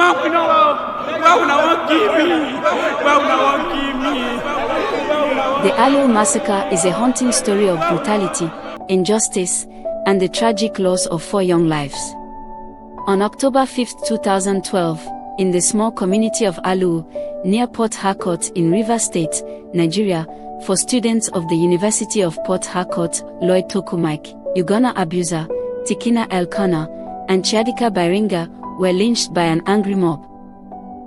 The Aluu Massacre is a haunting story of brutality, injustice, and the tragic loss of 4 young lives. On October 5, 2012, in the small community of Aluu, near Port Harcourt in Rivers State, Nigeria, 4 students of the University of Port Harcourt, Lloyd Toku, Ugonna Obuzor, Tekena Elkanah, and Chiadika Biringa, were lynched by an angry mob.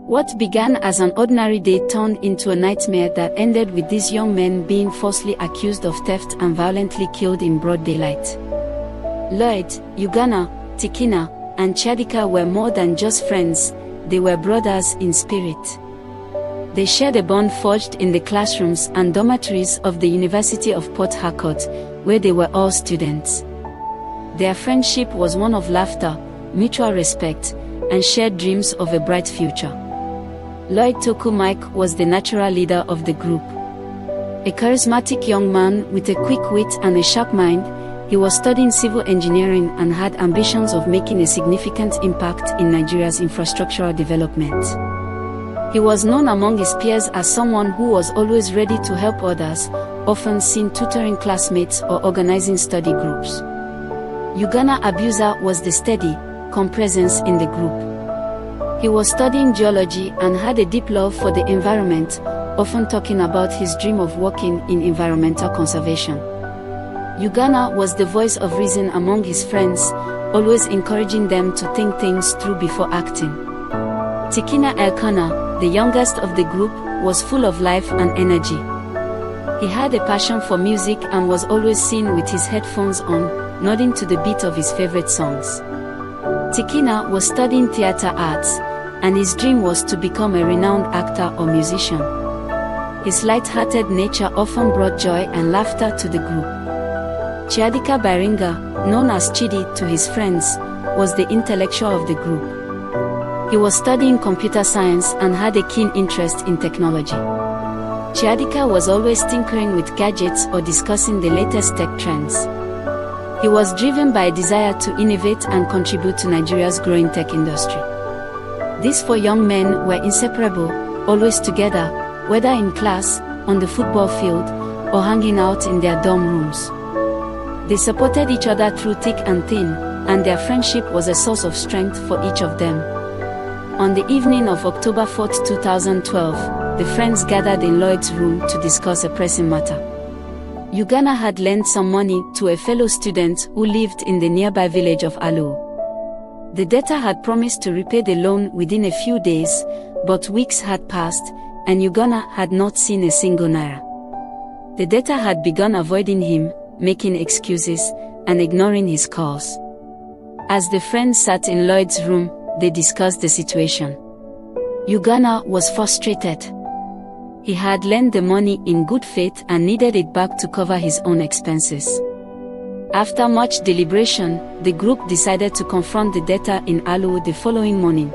What began as an ordinary day turned into a nightmare that ended with these young men being falsely accused of theft and violently killed in broad daylight. Lloyd, Ugonna, Tekena, and Chiadika were more than just friends, they were brothers in spirit. They shared a bond forged in the classrooms and dormitories of the University of Port Harcourt, where they were all students. Their friendship was one of laughter, mutual respect, and shared dreams of a bright future. Lloyd Toku was the natural leader of the group. A charismatic young man with a quick wit and a sharp mind, he was studying civil engineering and had ambitions of making a significant impact in Nigeria's infrastructural development. He was known among his peers as someone who was always ready to help others, often seen tutoring classmates or organizing study groups. Ugonna Obuzor was the steady, calm presence in the group. He was studying geology and had a deep love for the environment, often talking about his dream of working in environmental conservation. Ugonna was the voice of reason among his friends, always encouraging them to think things through before acting. Tekena Elkanah, the youngest of the group, was full of life and energy. He had a passion for music and was always seen with his headphones on, nodding to the beat of his favorite songs. Tekena was studying theater arts, and his dream was to become a renowned actor or musician. His light-hearted nature often brought joy and laughter to the group. Chiadika Biringa, known as Chidi to his friends, was the intellectual of the group. He was studying computer science and had a keen interest in technology. Chiadika was always tinkering with gadgets or discussing the latest tech trends. He was driven by a desire to innovate and contribute to Nigeria's growing tech industry. These 4 young men were inseparable, always together, whether in class, on the football field, or hanging out in their dorm rooms. They supported each other through thick and thin, and their friendship was a source of strength for each of them. On the evening of October 4, 2012, the friends gathered in Lloyd's room to discuss a pressing matter. Ugonna had lent some money to a fellow student who lived in the nearby village of Aluu. The debtor had promised to repay the loan within a few days, but weeks had passed, and Ugonna had not seen a single naira. The debtor had begun avoiding him, making excuses, and ignoring his calls. As the friends sat in Lloyd's room, they discussed the situation. Ugonna was frustrated. He had lent the money in good faith and needed it back to cover his own expenses. After much deliberation, the group decided to confront the debtor in Aluu the following morning.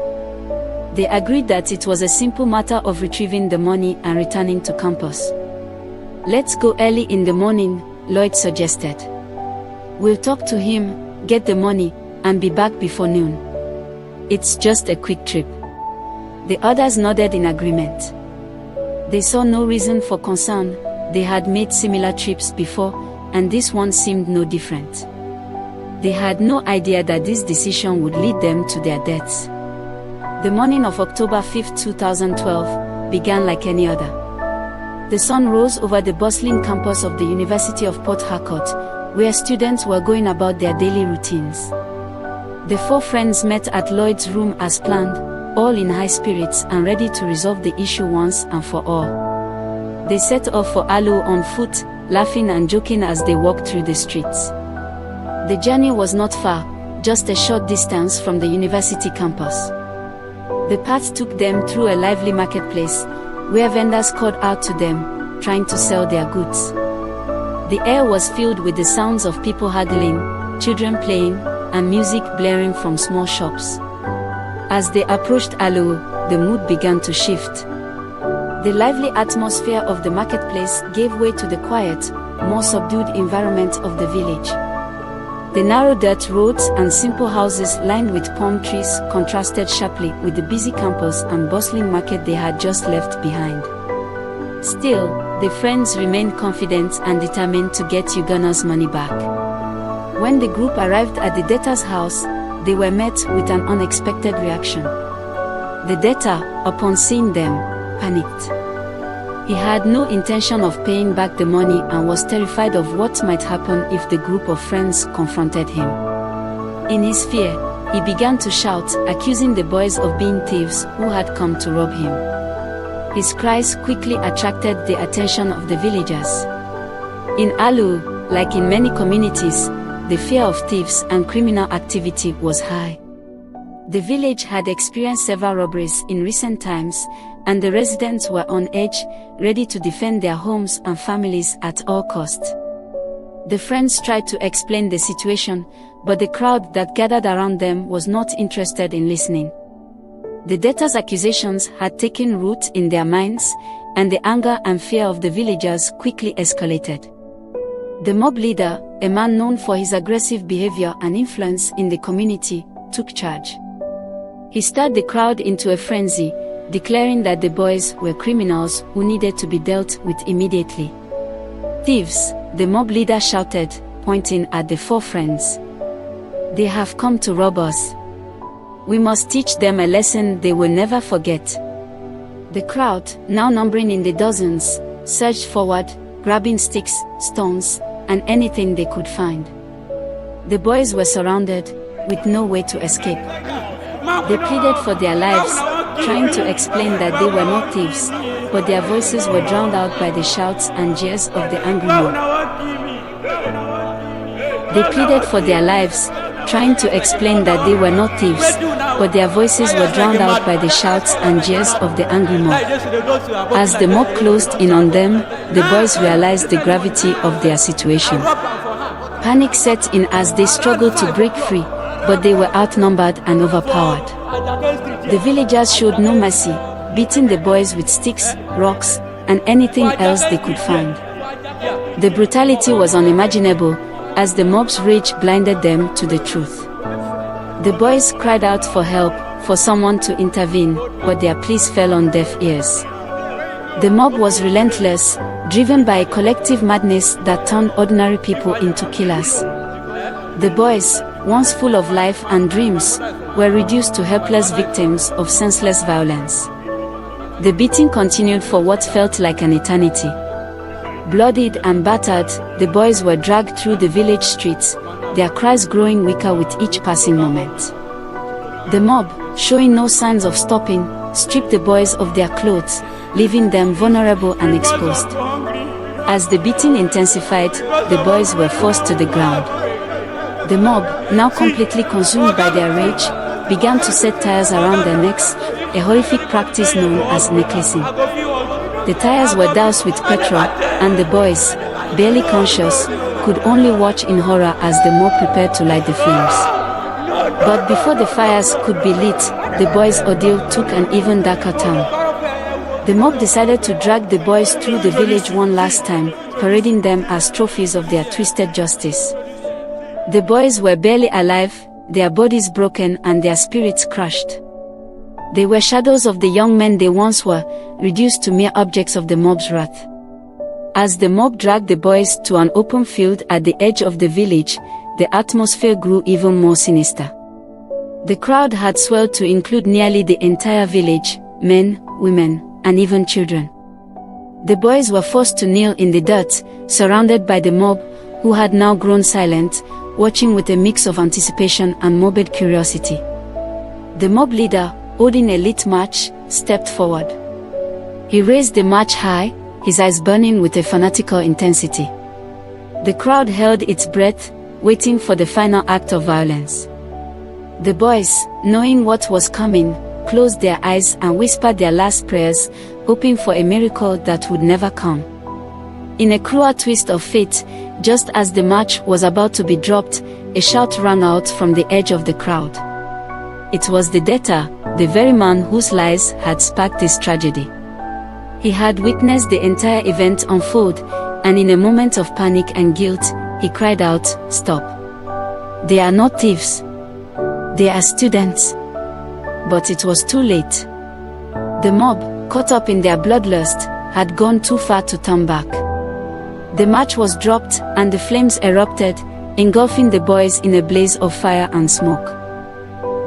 They agreed that it was a simple matter of retrieving the money and returning to campus. "Let's go early in the morning," Lloyd suggested. "We'll talk to him, get the money, and be back before noon. It's just a quick trip." The others nodded in agreement. They saw no reason for concern, they had made similar trips before, and this one seemed no different. They had no idea that this decision would lead them to their deaths. The morning of October 5, 2012, began like any other. The sun rose over the bustling campus of the University of Port Harcourt, where students were going about their daily routines. The 4 friends met at Lloyd's room as planned, all in high spirits and ready to resolve the issue once and for all. They set off for Aluu on foot, laughing and joking as they walked through the streets. The journey was not far, just a short distance from the university campus. The path took them through a lively marketplace, where vendors called out to them, trying to sell their goods. The air was filled with the sounds of people haggling, children playing, and music blaring from small shops. As they approached Aluu, the mood began to shift. The lively atmosphere of the marketplace gave way to the quiet, more subdued environment of the village. The narrow dirt roads and simple houses lined with palm trees contrasted sharply with the busy campus and bustling market they had just left behind. Still, the friends remained confident and determined to get Ugonna's money back. When the group arrived at the debtor's house, they were met with an unexpected reaction. The debtor, upon seeing them, panicked. He had no intention of paying back the money and was terrified of what might happen if the group of friends confronted him. In his fear, he began to shout, accusing the boys of being thieves who had come to rob him. His cries quickly attracted the attention of the villagers. In Aluu, like in many communities, the fear of thieves and criminal activity was high. The village had experienced several robberies in recent times, and the residents were on edge, ready to defend their homes and families at all costs. The friends tried to explain the situation, but the crowd that gathered around them was not interested in listening. The debtors' accusations had taken root in their minds, and the anger and fear of the villagers quickly escalated. The mob leader, a man known for his aggressive behavior and influence in the community, took charge. He stirred the crowd into a frenzy, declaring that the boys were criminals who needed to be dealt with immediately. "Thieves," the mob leader shouted, pointing at the four friends. "They have come to rob us. We must teach them a lesson they will never forget." The crowd, now numbering in the dozens, surged forward, grabbing sticks, stones, and anything they could find. The boys were surrounded, with no way to escape. They pleaded for their lives, trying to explain that they were not thieves, but their voices were drowned out by the shouts and jeers of the angry mob. They pleaded for their lives, trying to explain that they were not thieves, but their voices were drowned out by the shouts and jeers of the angry mob. As the mob closed in on them, the boys realized the gravity of their situation. Panic set in as they struggled to break free, but they were outnumbered and overpowered. The villagers showed no mercy, beating the boys with sticks, rocks, and anything else they could find. The brutality was unimaginable, as the mob's rage blinded them to the truth. The boys cried out for help, for someone to intervene, but their pleas fell on deaf ears. The mob was relentless, driven by a collective madness that turned ordinary people into killers. The boys, once full of life and dreams, were reduced to helpless victims of senseless violence. The beating continued for what felt like an eternity. Bloodied and battered, the boys were dragged through the village streets, their cries growing weaker with each passing moment. The mob, showing no signs of stopping, stripped the boys of their clothes, leaving them vulnerable and exposed. As the beating intensified, the boys were forced to the ground. The mob, now completely consumed by their rage, began to set tires around their necks, a horrific practice known as necklacing. The tires were doused with petrol, and the boys, barely conscious, could only watch in horror as the mob prepared to light the flames. But before the fires could be lit, the boys' ordeal took an even darker turn. The mob decided to drag the boys through the village one last time, parading them as trophies of their twisted justice. The boys were barely alive, their bodies broken and their spirits crushed. They were shadows of the young men they once were, reduced to mere objects of the mob's wrath. As the mob dragged the boys to an open field at the edge of the village, the atmosphere grew even more sinister. The crowd had swelled to include nearly the entire village, men, women, and even children. The boys were forced to kneel in the dirt, surrounded by the mob, who had now grown silent, watching with a mix of anticipation and morbid curiosity. The mob leader, holding a lit match, stepped forward. He raised the match high, his eyes burning with a fanatical intensity. The crowd held its breath, waiting for the final act of violence. The boys, knowing what was coming, closed their eyes and whispered their last prayers, hoping for a miracle that would never come. In a cruel twist of fate, just as the match was about to be dropped, a shout rang out from the edge of the crowd. It was the debtor, the very man whose lies had sparked this tragedy. He had witnessed the entire event unfold, and in a moment of panic and guilt, he cried out, "Stop! They are not thieves. They are students. But it was too late. The mob, caught up in their bloodlust, had gone too far to turn back. The match was dropped, and the flames erupted, engulfing the boys in a blaze of fire and smoke.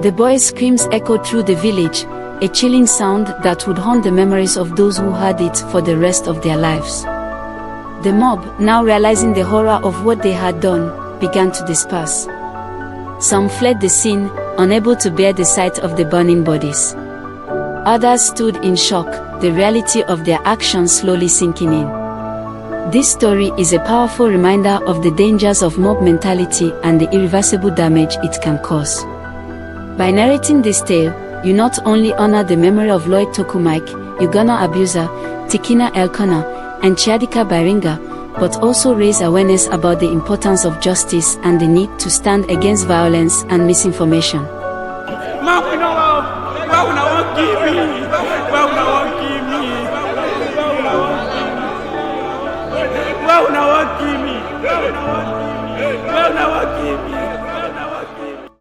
The boys' screams echoed through the village, a chilling sound that would haunt the memories of those who heard it for the rest of their lives. The mob, now realizing the horror of what they had done, began to disperse. Some fled the scene, unable to bear the sight of the burning bodies. Others stood in shock, the reality of their actions slowly sinking in. This story is a powerful reminder of the dangers of mob mentality and the irreversible damage it can cause. By narrating this tale, you not only honor the memory of Lloyd Toku, Ugonna Obuzor, Tekena Elkanah, and Chiadika Biringa, but also raise awareness about the importance of justice and the need to stand against violence and misinformation. Give me.